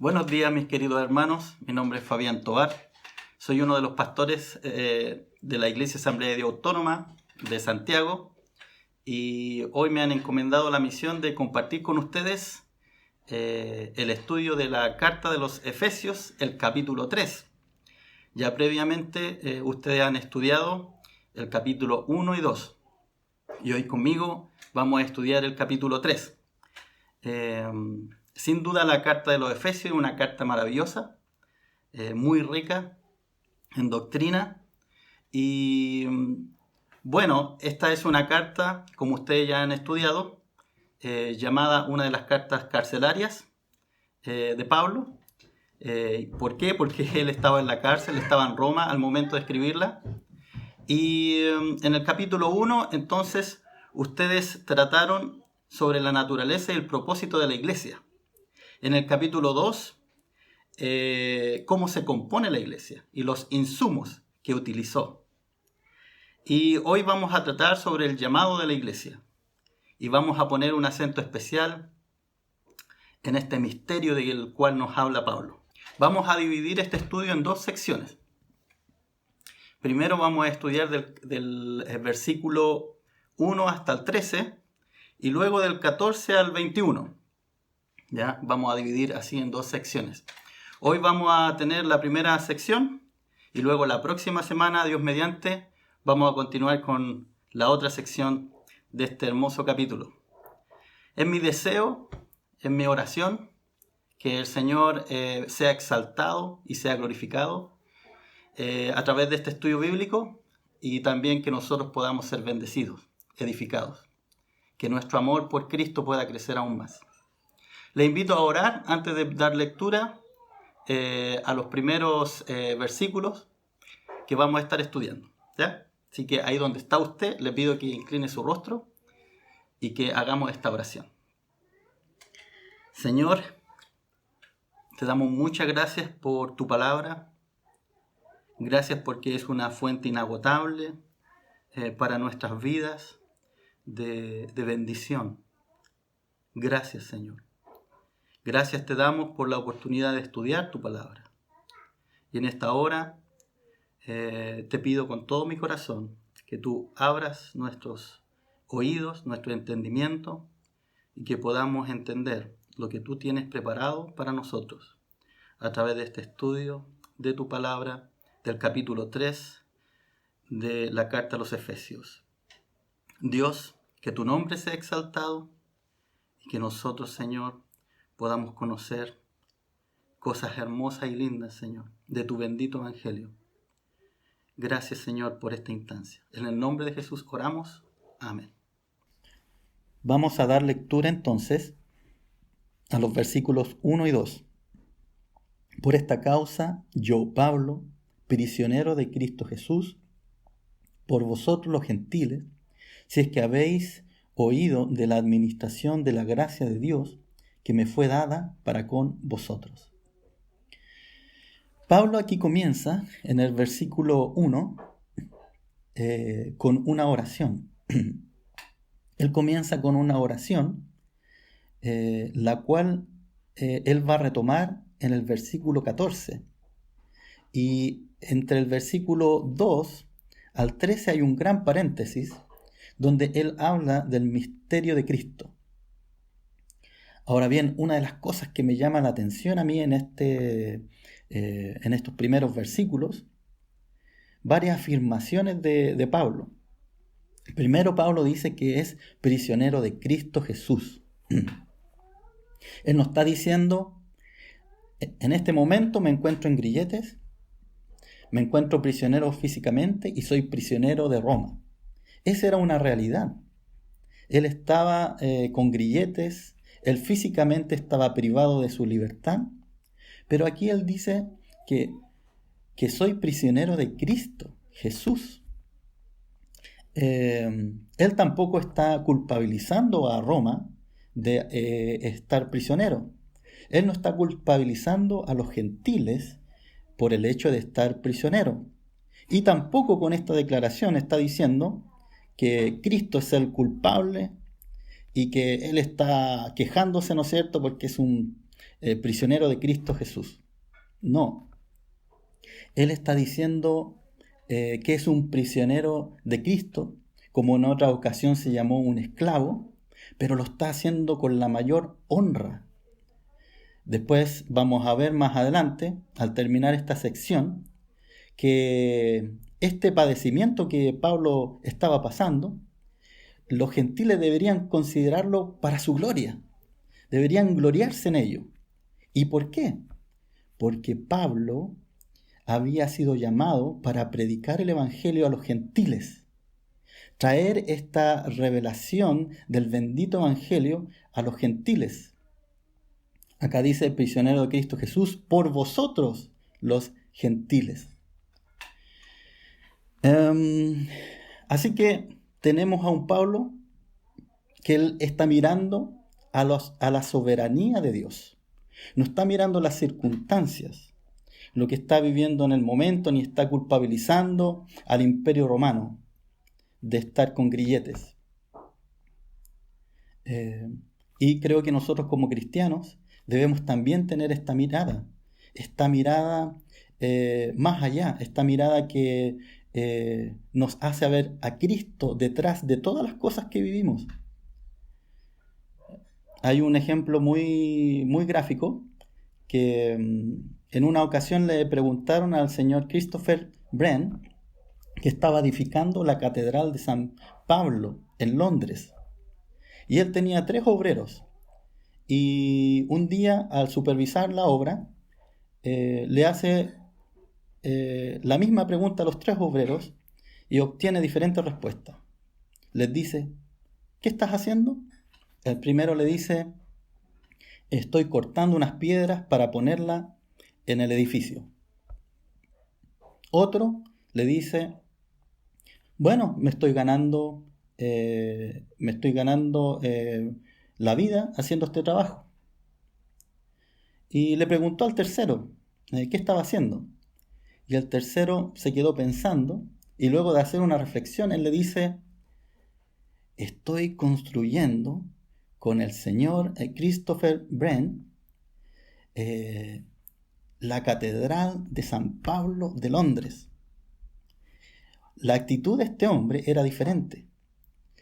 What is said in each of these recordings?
Buenos días, mis queridos hermanos. Mi nombre es Fabián Tovar. Soy uno de los pastores de la Iglesia Asamblea de Dios Autónoma de Santiago y hoy me han encomendado la misión de compartir con ustedes el estudio de la Carta de los Efesios, el capítulo 3. Ya previamente ustedes han estudiado el capítulo 1 y 2 y hoy conmigo vamos a estudiar el capítulo 3. Sin duda la carta de los Efesios es una carta maravillosa, muy rica en doctrina y bueno, esta es una carta, como ustedes ya han estudiado, llamada una de las cartas carcelarias de Pablo. ¿Por qué? Porque él estaba en la cárcel, estaba en Roma al momento de escribirla. Y en el capítulo 1, entonces, ustedes trataron sobre la naturaleza y el propósito de la iglesia. En el capítulo 2, cómo se compone la iglesia y los insumos que utilizó. Y hoy vamos a tratar sobre el llamado de la iglesia. Y vamos a poner un acento especial en este misterio del cual nos habla Pablo. Vamos a dividir este estudio en dos secciones. Primero vamos a estudiar del versículo 1 hasta el 13 y luego del 14 al 21. ¿Ya? Vamos a dividir así en dos secciones. Hoy vamos a tener la primera sección y luego la próxima semana, Dios mediante, vamos a continuar con la otra sección de este hermoso capítulo. Es mi deseo, es mi oración, que el Señor sea exaltado y sea glorificado a través de este estudio bíblico y también que nosotros podamos ser bendecidos, edificados. Que nuestro amor por Cristo pueda crecer aún más. Le invito a orar antes de dar lectura a los primeros versículos que vamos a estar estudiando, ¿ya? Así que ahí donde está usted, le pido que incline su rostro y que hagamos esta oración. Señor, te damos muchas gracias por tu palabra. Gracias porque es una fuente inagotable para nuestras vidas de bendición. Gracias, Señor. Gracias te damos por la oportunidad de estudiar tu palabra. Y en esta hora te pido con todo mi corazón que tú abras nuestros oídos, nuestro entendimiento y que podamos entender lo que tú tienes preparado para nosotros a través de este estudio de tu palabra del capítulo 3 de la carta a los Efesios. Dios, que tu nombre sea exaltado y que nosotros, Señor, podamos conocer cosas hermosas y lindas, Señor, de tu bendito evangelio. Gracias, Señor, por esta instancia. En el nombre de Jesús oramos. Amén. Vamos a dar lectura entonces a los versículos 1 y 2. Por esta causa, yo, Pablo, prisionero de Cristo Jesús, por vosotros los gentiles, si es que habéis oído de la administración de la gracia de Dios, que me fue dada para con vosotros. Pablo aquí comienza en el versículo 1 con una oración. Él comienza con una oración, la cual él va a retomar en el versículo 14. Y entre el versículo 2 al 13 hay un gran paréntesis donde él habla del misterio de Cristo. Ahora bien, una de las cosas que me llama la atención a mí en estos primeros versículos, varias afirmaciones de Pablo. Primero, Pablo dice que es prisionero de Cristo Jesús. Él nos está diciendo, en este momento me encuentro en grilletes, me encuentro prisionero físicamente y soy prisionero de Roma. Esa era una realidad. Él estaba con grilletes. Él físicamente estaba privado de su libertad, pero aquí él dice que soy prisionero de Cristo, Jesús. Él tampoco está culpabilizando a Roma de estar prisionero. Él no está culpabilizando a los gentiles por el hecho de estar prisionero. Y tampoco con esta declaración está diciendo que Cristo es el culpable y que él está quejándose, ¿no es cierto?, porque es un prisionero de Cristo Jesús. No, él está diciendo que es un prisionero de Cristo, como en otra ocasión se llamó un esclavo, pero lo está haciendo con la mayor honra. Después vamos a ver más adelante, al terminar esta sección, que este padecimiento que Pablo estaba pasando, los gentiles deberían considerarlo para su gloria, deberían gloriarse en ello. ¿Y por qué? Porque Pablo había sido llamado para predicar el evangelio a los gentiles, traer esta revelación del bendito evangelio a los gentiles. Acá dice, prisionero de Cristo Jesús, por vosotros los gentiles. Así que tenemos a un Pablo que él está mirando a la soberanía de Dios. No está mirando las circunstancias, lo que está viviendo en el momento, ni está culpabilizando al Imperio Romano de estar con grilletes. Y creo que nosotros como cristianos debemos también tener esta mirada más allá, esta mirada que nos hace ver a Cristo detrás de todas las cosas que vivimos. Hay un ejemplo muy, muy gráfico que en una ocasión le preguntaron al señor Christopher Wren, que estaba edificando la Catedral de San Pablo en Londres. Y él tenía 3 obreros. Y un día, al supervisar la obra, le hace la misma pregunta a los 3 obreros y obtiene diferentes respuestas. Les dice, ¿qué estás haciendo? El primero le dice, estoy cortando unas piedras para ponerlas en el edificio. Otro le dice, bueno, me estoy ganando la vida haciendo este trabajo. Y le preguntó al tercero, ¿qué estaba haciendo? Y el tercero se quedó pensando y luego de hacer una reflexión, él le dice, estoy construyendo con el señor Christopher Wren la Catedral de San Pablo de Londres. La actitud de este hombre era diferente.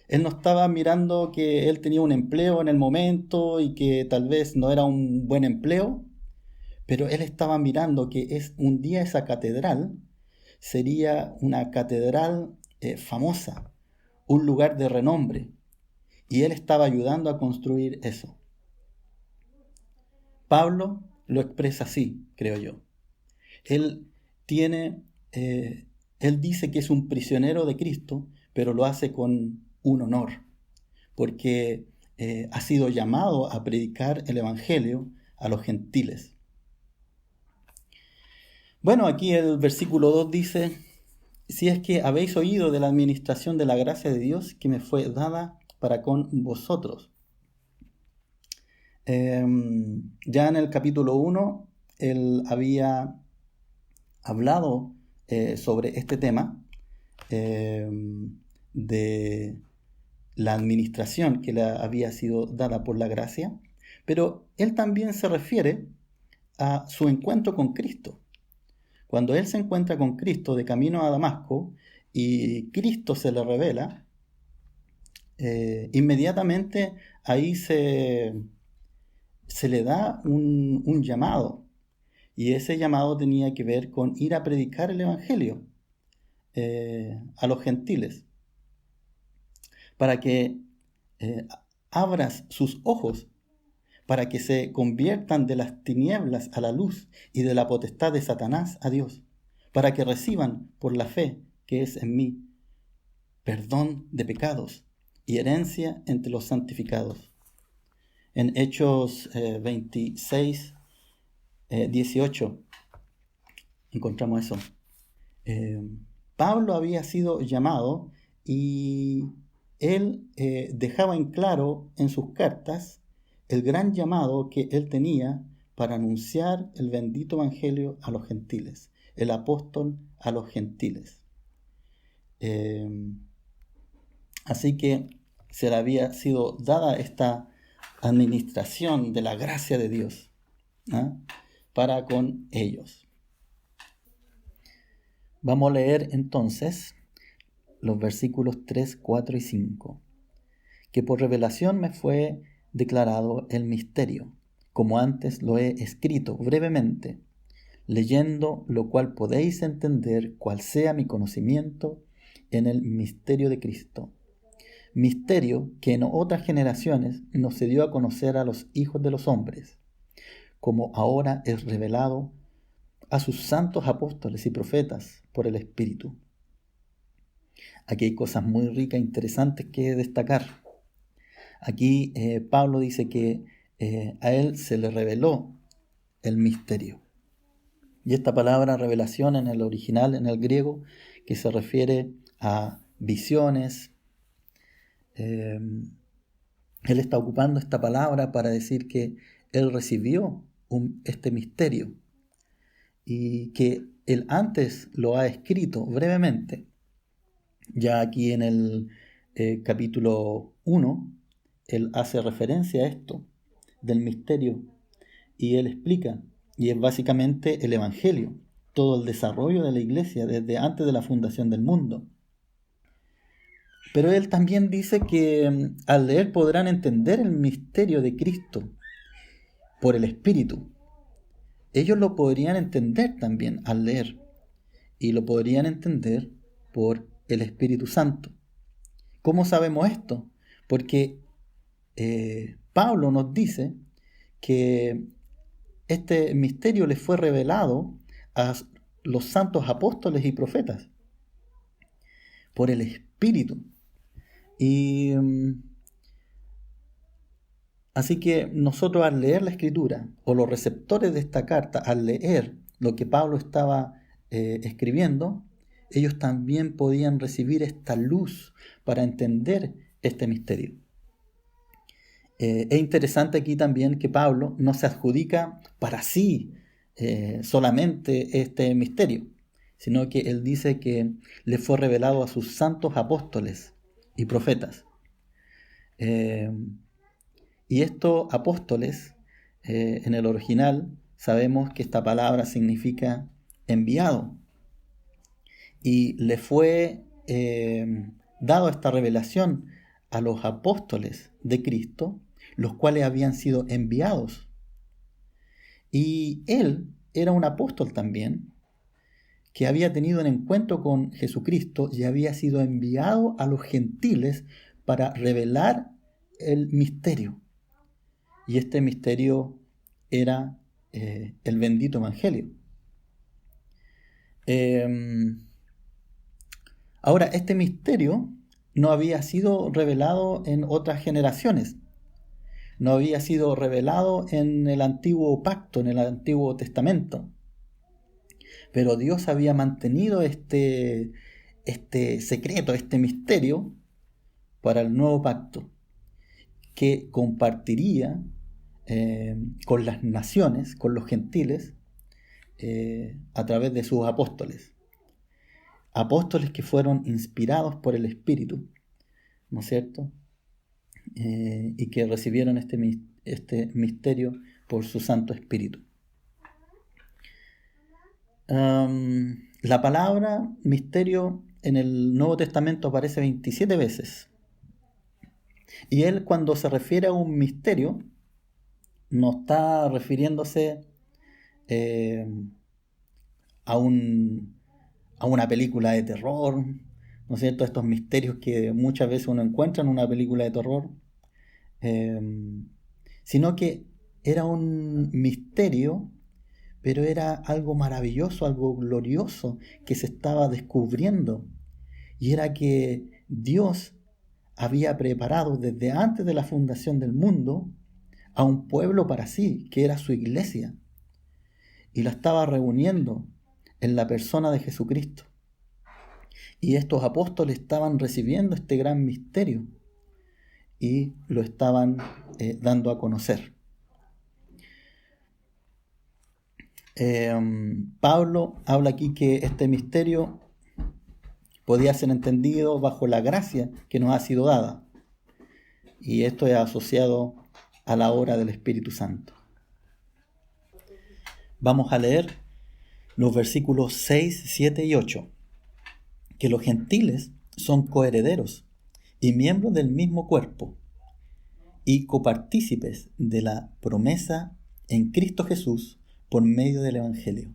Él no estaba mirando que él tenía un empleo en el momento y que tal vez no era un buen empleo, pero él estaba mirando que un día esa catedral sería una catedral famosa, un lugar de renombre, y él estaba ayudando a construir eso. Pablo lo expresa así, creo yo. Él dice que es un prisionero de Cristo, pero lo hace con un honor, porque ha sido llamado a predicar el evangelio a los gentiles. Bueno, aquí el versículo 2 dice, si es que habéis oído de la administración de la gracia de Dios que me fue dada para con vosotros. Ya en el capítulo 1, él había hablado sobre este tema de la administración que le había sido dada por la gracia, pero él también se refiere a su encuentro con Cristo. Cuando él se encuentra con Cristo de camino a Damasco y Cristo se le revela, inmediatamente ahí se le da un llamado, y ese llamado tenía que ver con ir a predicar el evangelio a los gentiles, para que abras sus ojos, para que se conviertan de las tinieblas a la luz y de la potestad de Satanás a Dios, para que reciban por la fe que es en mí perdón de pecados y herencia entre los santificados. En Hechos 26, 18 encontramos eso. Pablo había sido llamado y él dejaba en claro en sus cartas el gran llamado que él tenía para anunciar el bendito evangelio a los gentiles, el apóstol a los gentiles. Así que se le había sido dada esta administración de la gracia de Dios. ¿ah? Para con ellos. Vamos a leer entonces los versículos 3, 4 y 5. Que por revelación me fue declarado el misterio, como antes lo he escrito brevemente, leyendo lo cual podéis entender cuál sea mi conocimiento en el misterio de Cristo. Misterio que en otras generaciones no se dio a conocer a los hijos de los hombres, como ahora es revelado a sus santos apóstoles y profetas por el Espíritu. Aquí hay cosas muy ricas e interesantes que destacar. Aquí Pablo dice que a él se le reveló el misterio. Y esta palabra revelación en el original, en el griego, que se refiere a visiones, él está ocupando esta palabra para decir que él recibió este misterio y que él antes lo ha escrito brevemente. Ya aquí en el capítulo 1, él hace referencia a esto del misterio y él explica, y es básicamente el Evangelio, todo el desarrollo de la iglesia desde antes de la fundación del mundo. Pero él también dice que al leer podrán entender el misterio de Cristo por el Espíritu. Ellos lo podrían entender también al leer, y lo podrían entender por el Espíritu Santo. ¿Cómo sabemos esto? Porque Pablo nos dice que este misterio les fue revelado a los santos apóstoles y profetas por el Espíritu. Y así que nosotros al leer la Escritura, o los receptores de esta carta, al leer lo que Pablo estaba escribiendo, ellos también podían recibir esta luz para entender este misterio. Es interesante aquí también que Pablo no se adjudica para sí solamente este misterio, sino que él dice que le fue revelado a sus santos apóstoles y profetas. Y estos apóstoles, en el original, sabemos que esta palabra significa enviado. Y le fue dado esta revelación a los apóstoles de Cristo, los cuales habían sido enviados. Y él era un apóstol también, que había tenido un encuentro con Jesucristo y había sido enviado a los gentiles para revelar el misterio. Y este misterio era el bendito Evangelio. Ahora, este misterio no había sido revelado en otras generaciones. No había sido revelado en el antiguo pacto, en el antiguo testamento. Pero Dios había mantenido este secreto, este misterio para el nuevo pacto, que compartiría con las naciones, con los gentiles, a través de sus apóstoles. Apóstoles que fueron inspirados por el Espíritu, ¿no es cierto? Y que recibieron este misterio por su Santo Espíritu. La palabra misterio en el Nuevo Testamento aparece 27 veces. Y él, cuando se refiere a un misterio, no está refiriéndose a una película de terror, ¿no es cierto? Estos misterios que muchas veces uno encuentra en una película de terror, sino que era un misterio, pero era algo maravilloso, algo glorioso que se estaba descubriendo, y era que Dios había preparado desde antes de la fundación del mundo a un pueblo para sí, que era su iglesia, y la estaba reuniendo en la persona de Jesucristo. Y estos apóstoles estaban recibiendo este gran misterio y lo estaban dando a conocer. Pablo habla aquí que este misterio podía ser entendido bajo la gracia que nos ha sido dada, y esto es asociado a la obra del Espíritu Santo. Vamos a leer los versículos 6, 7 y 8. Que los gentiles son coherederos y miembros del mismo cuerpo y copartícipes de la promesa en Cristo Jesús por medio del Evangelio,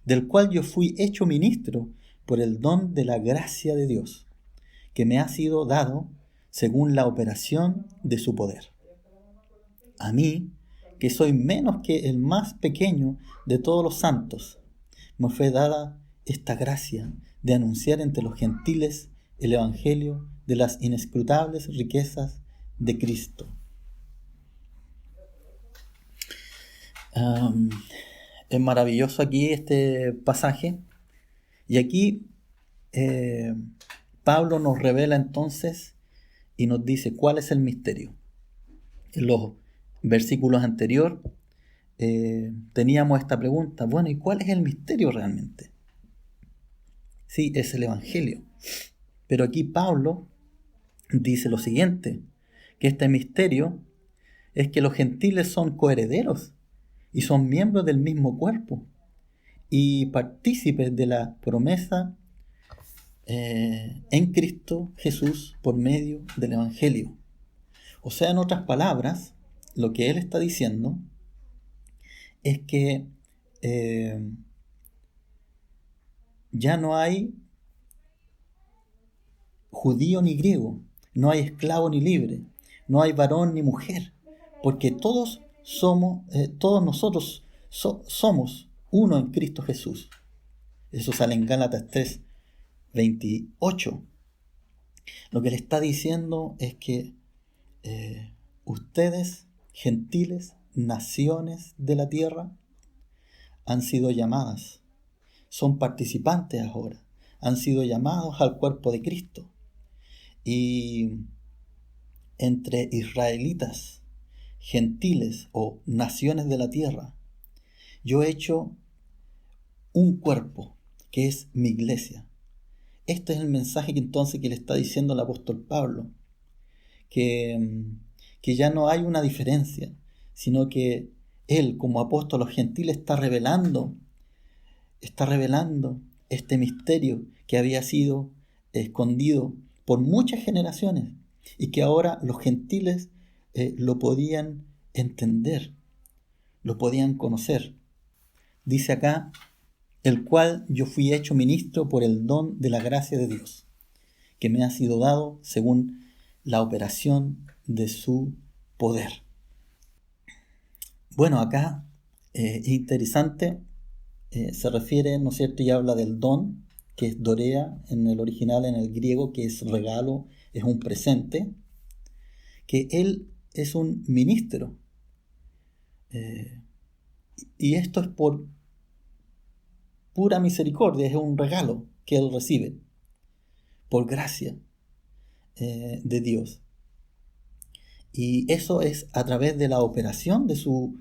del cual yo fui hecho ministro por el don de la gracia de Dios, que me ha sido dado según la operación de su poder. A mí, que soy menos que el más pequeño de todos los santos, me fue dada esta gracia de anunciar entre los gentiles el Evangelio de las inescrutables riquezas de Cristo. Es maravilloso aquí este pasaje, y aquí Pablo nos revela entonces y nos dice cuál es el misterio. En los versículos anteriores teníamos esta pregunta: bueno, ¿y cuál es el misterio realmente? Sí, es el Evangelio. Pero aquí Pablo dice lo siguiente, que este misterio es que los gentiles son coherederos y son miembros del mismo cuerpo y partícipes de la promesa en Cristo Jesús por medio del Evangelio. O sea, en otras palabras, lo que él está diciendo es que ya no hay judío ni griego, no hay esclavo ni libre, no hay varón ni mujer, porque todos nosotros somos uno en Cristo Jesús. Eso sale en Gálatas 3, 28. Lo que le está diciendo es que ustedes, gentiles, naciones de la tierra, han sido llamadas, son participantes ahora, han sido llamados al cuerpo de Cristo. Y entre israelitas, gentiles o naciones de la tierra, yo he hecho un cuerpo que es mi iglesia. Este es el mensaje que entonces que le está diciendo el apóstol Pablo, que ya no hay una diferencia, sino que él como apóstol a los gentiles está revelando este misterio que había sido escondido por muchas generaciones y que ahora los gentiles lo podían entender, lo podían conocer. Dice acá: el cual yo fui hecho ministro por el don de la gracia de Dios, que me ha sido dado según la operación de su poder. Bueno, acá es interesante, se refiere, ¿no es cierto?, y habla del don, que es dorea en el original, en el griego, que es regalo, es un presente, que él es un ministro. Y esto es por pura misericordia, es un regalo que él recibe, por gracia de Dios. Y eso es a través de la operación de su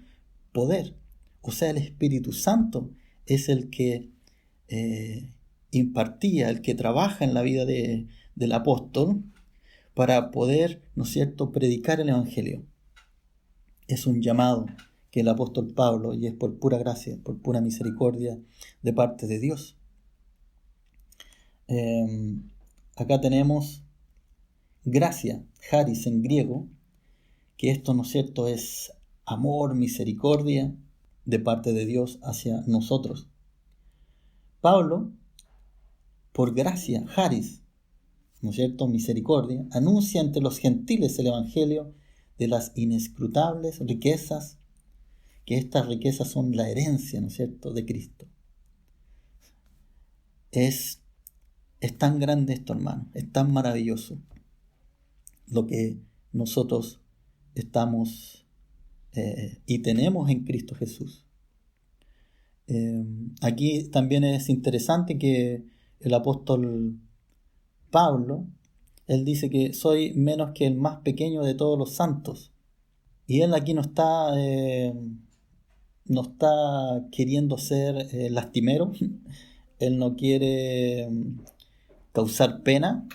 poder. O sea, el Espíritu Santo es el que impartía, el que trabaja en la vida del apóstol para poder, ¿no es cierto?, predicar el Evangelio. Es un llamado que el apóstol Pablo, y es por pura gracia, por pura misericordia de parte de Dios. Acá tenemos gracia, charis en griego, que esto, ¿no es cierto?, es amor, misericordia de parte de Dios hacia nosotros. Pablo, por gracia, charis, ¿no es cierto?, misericordia, anuncia entre los gentiles el Evangelio de las inescrutables riquezas, que estas riquezas son la herencia, ¿no es cierto?, de Cristo. Es tan grande esto, hermano, es tan maravilloso lo que nosotros estamos y tenemos en Cristo Jesús. Aquí también es interesante que el apóstol Pablo, él dice que soy menos que el más pequeño de todos los santos. Y él aquí no está queriendo ser lastimero. Él no quiere causar pena,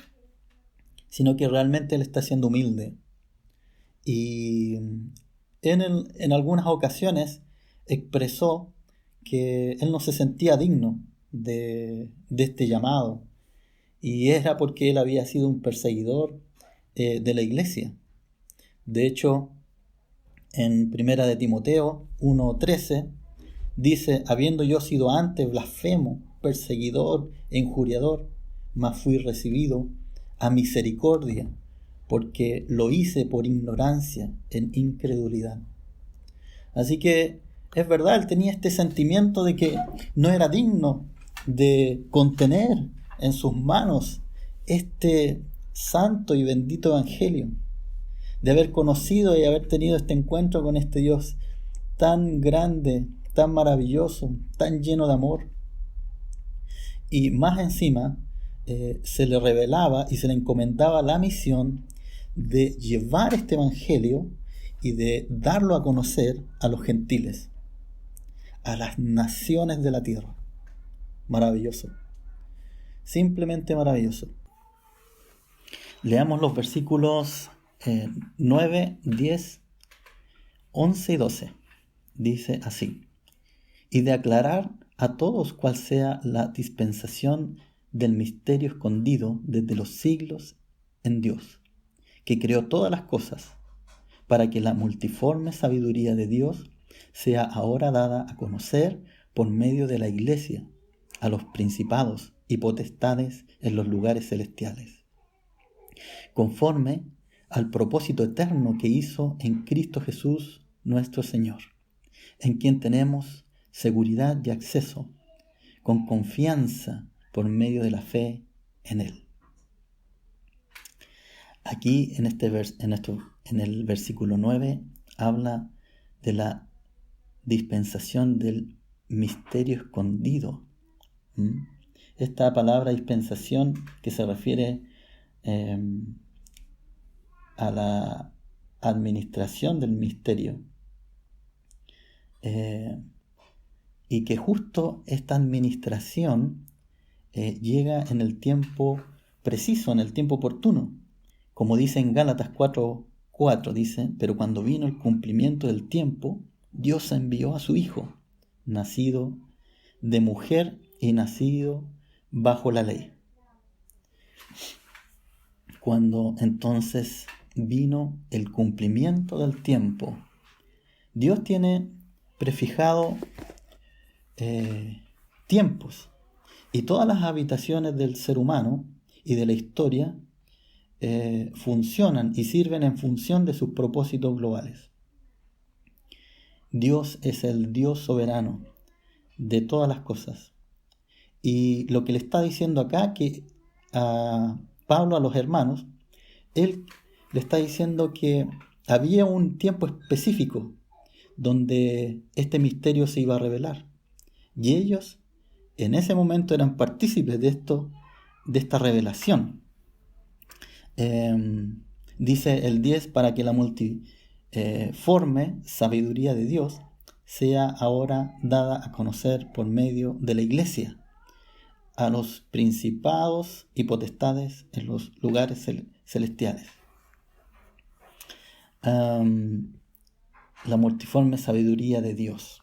sino que realmente él está siendo humilde. Y en algunas ocasiones expresó que él no se sentía digno de este llamado, y era porque él había sido un perseguidor de la iglesia. De hecho, en Primera de Timoteo 1:13 dice: habiendo yo sido antes blasfemo, perseguidor e injuriador, mas fui recibido a misericordia, porque lo hice por ignorancia, en incredulidad. Así que es verdad, él tenía este sentimiento de que no era digno de contener en sus manos este santo y bendito evangelio, de haber conocido y haber tenido este encuentro con este Dios tan grande, tan maravilloso, tan lleno de amor. Y más encima se le revelaba y se le encomendaba la misión de llevar este evangelio y de darlo a conocer a los gentiles, a las naciones de la tierra. Maravilloso, simplemente maravilloso. Leamos los versículos 9, 10, 11 y 12. Dice así: y de aclarar a todos cuál sea la dispensación del misterio escondido desde los siglos en Dios, que creó todas las cosas, para que la multiforme sabiduría de Dios sea ahora dada a conocer por medio de la Iglesia a los principados y potestades en los lugares celestiales, conforme al propósito eterno que hizo en Cristo Jesús nuestro Señor, en quien tenemos seguridad y acceso con confianza por medio de la fe en Él. Aquí en el versículo 9 habla de la dispensación del misterio escondido. Esta palabra dispensación, que se refiere a la administración del misterio, y que justo esta administración llega en el tiempo preciso, en el tiempo oportuno. Como dice en Gálatas 4:4, dice: pero cuando vino el cumplimiento del tiempo, Dios envió a su Hijo, nacido de mujer y nacido bajo la ley. Cuando entonces vino el cumplimiento del tiempo, Dios tiene prefijado tiempos, y todas las habitaciones del ser humano y de la historia funcionan y sirven en función de sus propósitos globales. Dios es el Dios soberano de todas las cosas, y lo que le está diciendo acá, que a Pablo, a los hermanos, él le está diciendo que había un tiempo específico donde este misterio se iba a revelar, y ellos en ese momento eran partícipes de esta revelación. Dice el 10: para que la multiforme sabiduría de Dios sea ahora dada a conocer por medio de la Iglesia a los principados y potestades en los lugares celestiales. La multiforme sabiduría de Dios.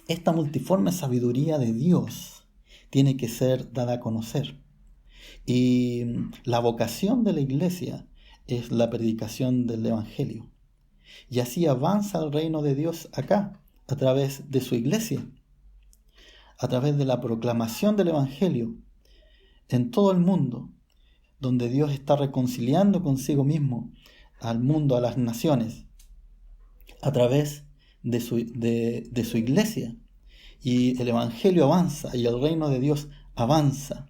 Esta multiforme sabiduría de Dios tiene que ser dada a conocer. Y la vocación de la Iglesia es la predicación del Evangelio. Y así avanza el reino de Dios acá, a través de su Iglesia, a través de la proclamación del Evangelio en todo el mundo, donde Dios está reconciliando consigo mismo al mundo, a las naciones, a través de su Iglesia. Y el Evangelio avanza y el reino de Dios avanza.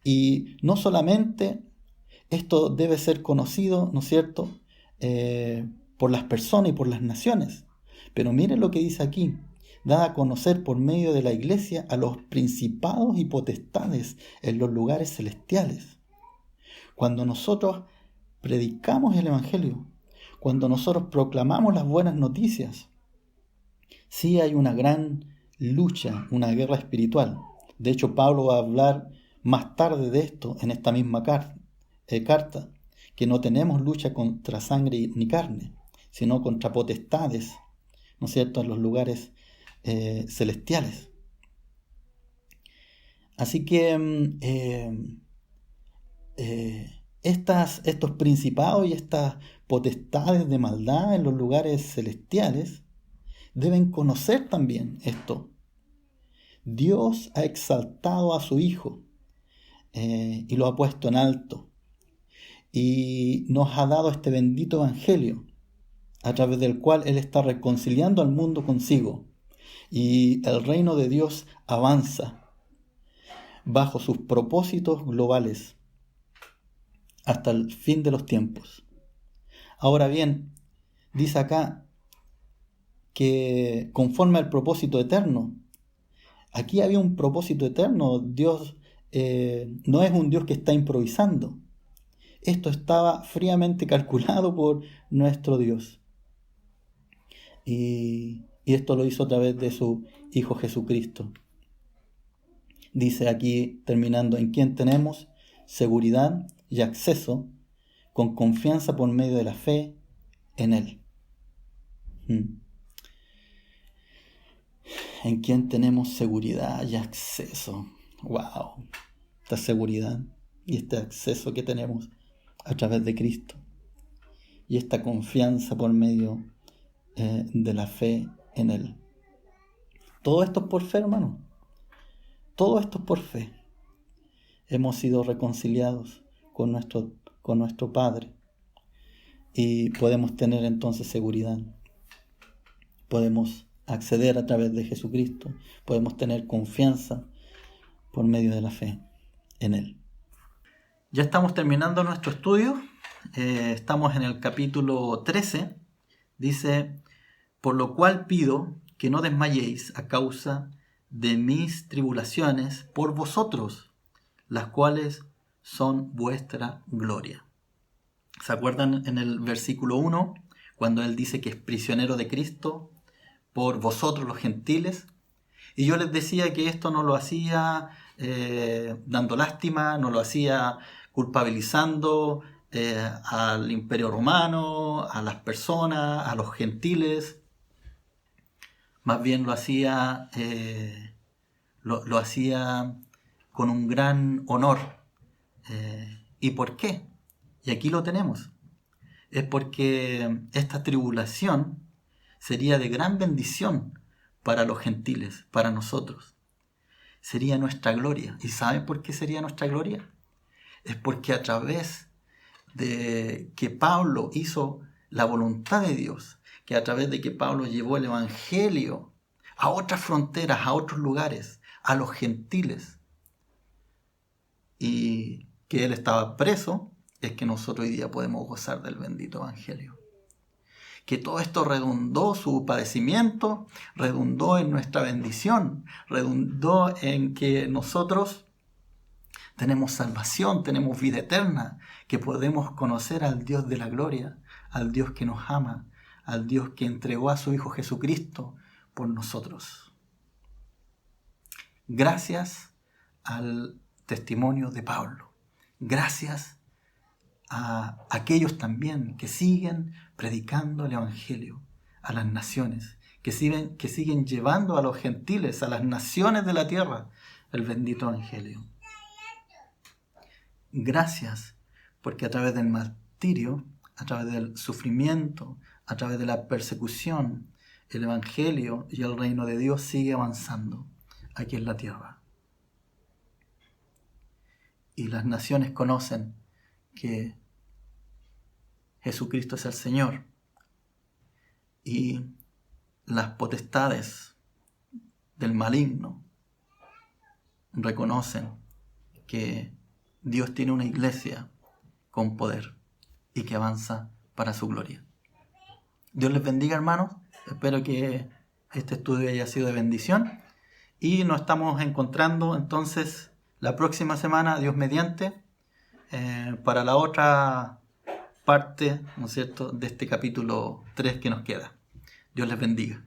Y no solamente esto debe ser conocido, ¿no es cierto?, por las personas y por las naciones. Pero miren lo que dice aquí: dada a conocer por medio de la Iglesia a los principados y potestades en los lugares celestiales. Cuando nosotros predicamos el Evangelio, cuando nosotros proclamamos las buenas noticias, sí hay una gran lucha, una guerra espiritual. De hecho, Pablo va a hablar más tarde de esto en esta misma carta, que no tenemos lucha contra sangre ni carne, sino contra potestades, ¿no es cierto?, en los lugares celestiales. Así que estos principados y estas potestades de maldad en los lugares celestiales deben conocer también esto. Dios ha exaltado a su Hijo y lo ha puesto en alto, y nos ha dado este bendito Evangelio, a través del cual Él está reconciliando al mundo consigo, y el reino de Dios avanza bajo sus propósitos globales hasta el fin de los tiempos. Ahora bien, dice acá que conforme al propósito eterno, aquí había un propósito eterno. Dios no es un Dios que está improvisando. Esto estaba fríamente calculado por nuestro Dios. Y esto lo hizo a través de su Hijo Jesucristo. Dice aquí, terminando, en quien tenemos seguridad y acceso con confianza por medio de la fe en Él. En quien tenemos seguridad y acceso. ¡Wow! Esta seguridad y este acceso que tenemos a través de Cristo. Y esta confianza por medio de la fe en Él. Todo esto es por fe, hermano. Todo esto es por fe. Hemos sido reconciliados con nuestro Padre. Y podemos tener entonces seguridad. Podemos acceder a través de Jesucristo. Podemos tener confianza por medio de la fe en Él. Ya estamos terminando nuestro estudio. Estamos en el capítulo 13. Dice, por lo cual pido que no desmayéis a causa de mis tribulaciones por vosotros, las cuales son vuestra gloria. ¿Se acuerdan en el versículo 1, cuando él dice que es prisionero de Cristo por vosotros los gentiles? Y yo les decía que esto no lo hacía dando lástima, no lo hacía culpabilizando al Imperio Romano, a las personas, a los gentiles. Más bien lo hacía con un gran honor. ¿Y por qué? Y aquí lo tenemos. Es porque esta tribulación sería de gran bendición para los gentiles, para nosotros. Sería nuestra gloria. ¿Y saben por qué sería nuestra gloria? Es porque a través de que Pablo hizo la voluntad de Dios, que a través de que Pablo llevó el Evangelio a otras fronteras, a otros lugares, a los gentiles, y que él estaba preso, es que nosotros hoy día podemos gozar del bendito Evangelio. Que todo esto redundó, su padecimiento redundó en nuestra bendición, redundó en que nosotros tenemos salvación, tenemos vida eterna, que podemos conocer al Dios de la gloria, al Dios que nos ama, al Dios que entregó a su Hijo Jesucristo por nosotros. Gracias al testimonio de Pablo. Gracias a aquellos también que siguen predicando el Evangelio a las naciones, que siguen llevando a los gentiles, a las naciones de la tierra, el bendito Evangelio. Gracias, porque a través del martirio, a través del sufrimiento, a través de la persecución, el Evangelio y el reino de Dios sigue avanzando aquí en la tierra. Y las naciones conocen que Jesucristo es el Señor. Y las potestades del maligno reconocen que Dios tiene una iglesia con poder y que avanza para su gloria. Dios les bendiga, hermanos. Espero que este estudio haya sido de bendición. Y nos estamos encontrando entonces la próxima semana, Dios mediante, para la otra parte, ¿no es cierto?, de este capítulo 3 que nos queda. Dios les bendiga.